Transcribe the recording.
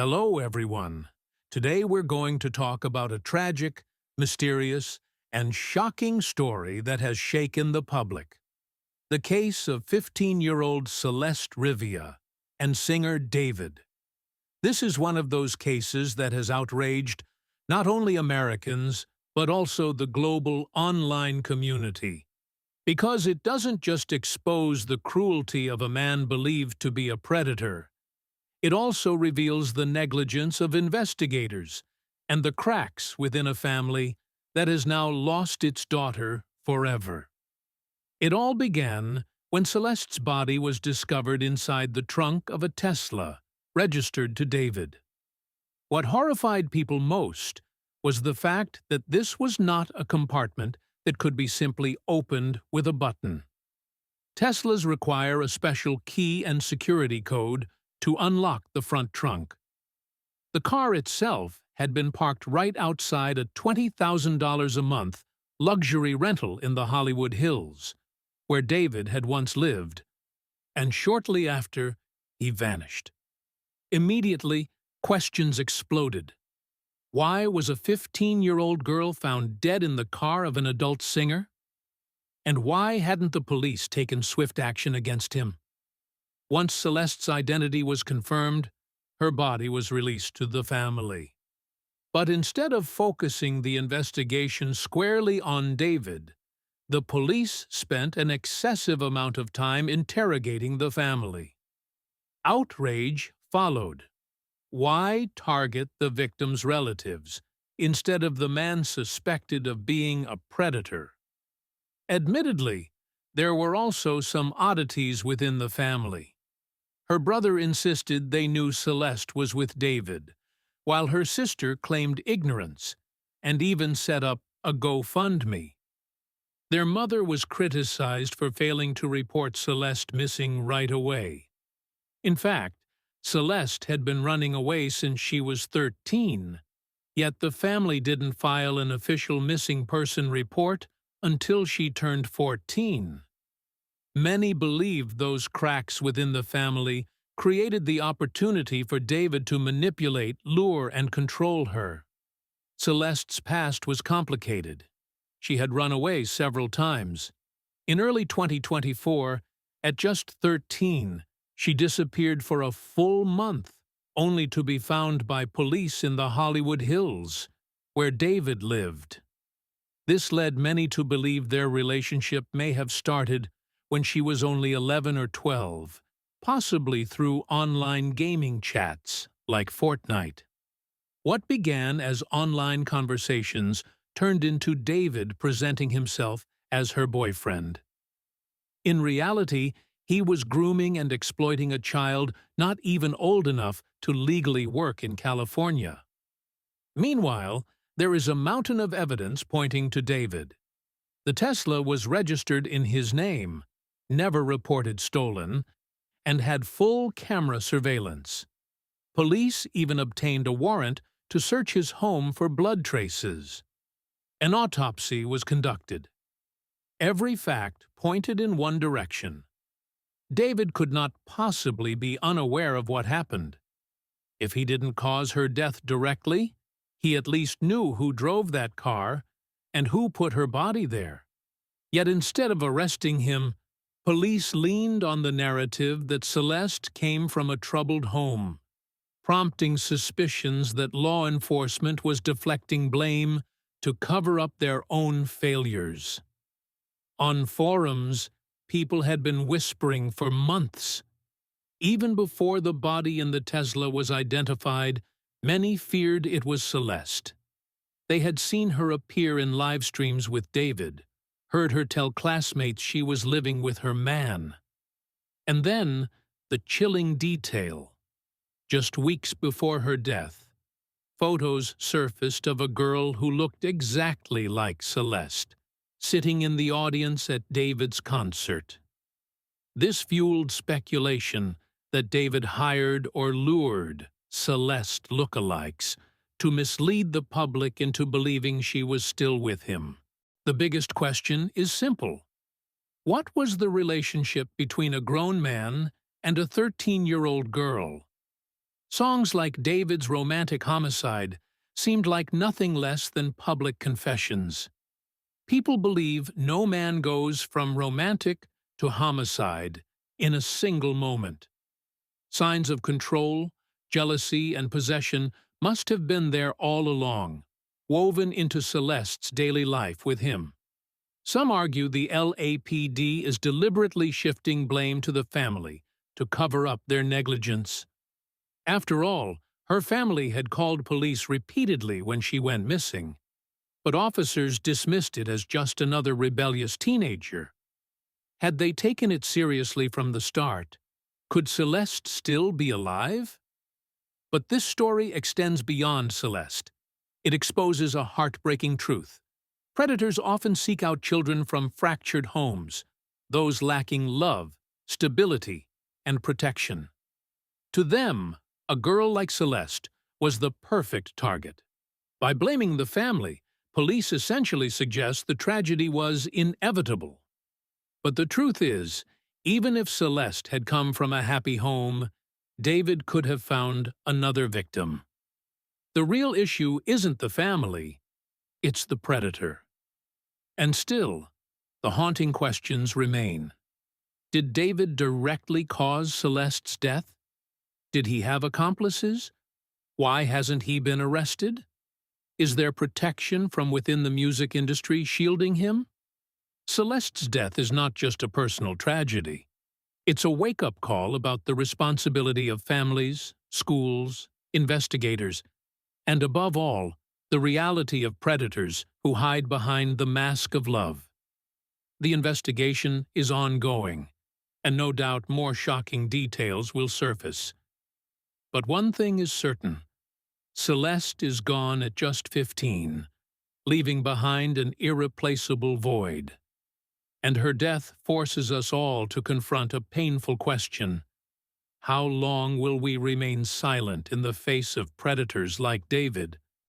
Hello, everyone. Today we're going to talk about a tragic, mysterious, and shocking story that has shaken the public. The case of 15-year-old Celeste Rivia and singer David. This is one of those cases that has outraged not only Americans, but also the global online community. Because it doesn't just expose the cruelty of a man believed to be a predator, it also reveals the negligence of investigators and the cracks within a family that has now lost its daughter forever. It all began when Celeste's body was discovered inside the trunk of a Tesla registered to David. What horrified people most was the fact that this was not a compartment that could be simply opened with a button. Teslas require a special key and security code to unlock the front trunk. The car itself had been parked right outside a $20,000 a month luxury rental in the Hollywood Hills, where David had once lived, and shortly after, he vanished. Immediately, questions exploded. Why was a 15-year-old girl found dead in the car of an adult singer? And why hadn't the police taken swift action against him? Once Celeste's identity was confirmed, her body was released to the family. But instead of focusing the investigation squarely on David, the police spent an excessive amount of time interrogating the family. Outrage followed. Why target the victim's relatives instead of the man suspected of being a predator? Admittedly, there were also some oddities within the family. Her brother insisted they knew Celeste was with David, while her sister claimed ignorance and even set up a GoFundMe. Their mother was criticized for failing to report Celeste missing right away. In fact, Celeste had been running away since she was 13, yet the family didn't file an official missing person report until she turned 14. Many believed those cracks within the family created the opportunity for David to manipulate, lure, and control her. Celeste's past was complicated. She had run away several times. In early 2024, at just 13, she disappeared for a full month, only to be found by police in the Hollywood Hills, where David lived. This led many to believe their relationship may have started when she was only 11 or 12, possibly through online gaming chats like Fortnite. What began as online conversations turned into David presenting himself as her boyfriend. In reality, he was grooming and exploiting a child not even old enough to legally work in California. Meanwhile, there is a mountain of evidence pointing to David. The Tesla was registered in his name, never reported stolen, and had full camera surveillance. Police even obtained a warrant to search his home for blood traces. An autopsy was conducted. Every fact pointed in one direction. David could not possibly be unaware of what happened. If he didn't cause her death directly, he at least knew who drove that car and who put her body there. Yet instead of arresting him, police leaned on the narrative that Celeste came from a troubled home, prompting suspicions that law enforcement was deflecting blame to cover up their own failures. On forums, people had been whispering for months. Even before the body in the Tesla was identified, many feared it was Celeste. They had seen her appear in live streams with David, heard her tell classmates she was living with her man. And then, the chilling detail. Just weeks before her death, photos surfaced of a girl who looked exactly like Celeste, sitting in the audience at David's concert. This fueled speculation that David hired or lured Celeste lookalikes to mislead the public into believing she was still with him. The biggest question is simple. What was the relationship between a grown man and a 13-year-old girl? Songs like David's romantic homicide seemed like nothing less than public confessions. People believe no man goes from romantic to homicide in a single moment. Signs of control, jealousy, and possession must have been there all along, woven into Celeste's daily life with him. Some argue the LAPD is deliberately shifting blame to the family to cover up their negligence. After all, her family had called police repeatedly when she went missing, but officers dismissed it as just another rebellious teenager. Had they taken it seriously from the start, could Celeste still be alive? But this story extends beyond Celeste. It exposes a heartbreaking truth. Predators often seek out children from fractured homes, those lacking love, stability, and protection. To them, a girl like Celeste was the perfect target. By blaming the family, police essentially suggest the tragedy was inevitable. But the truth is, even if Celeste had come from a happy home, David could have found another victim. The real issue isn't the family, it's the predator. And still, the haunting questions remain. Did David directly cause Celeste's death? Did he have accomplices? Why hasn't he been arrested? Is there protection from within the music industry shielding him? Celeste's death is not just a personal tragedy. It's a wake-up call about the responsibility of families, schools, investigators, and above all, the reality of predators who hide behind the mask of love. The investigation is ongoing, and no doubt more shocking details will surface. But one thing is certain. Celeste is gone at just 15, leaving behind an irreplaceable void. And her death forces us all to confront a painful question. How long will we remain silent in the face of predators like David?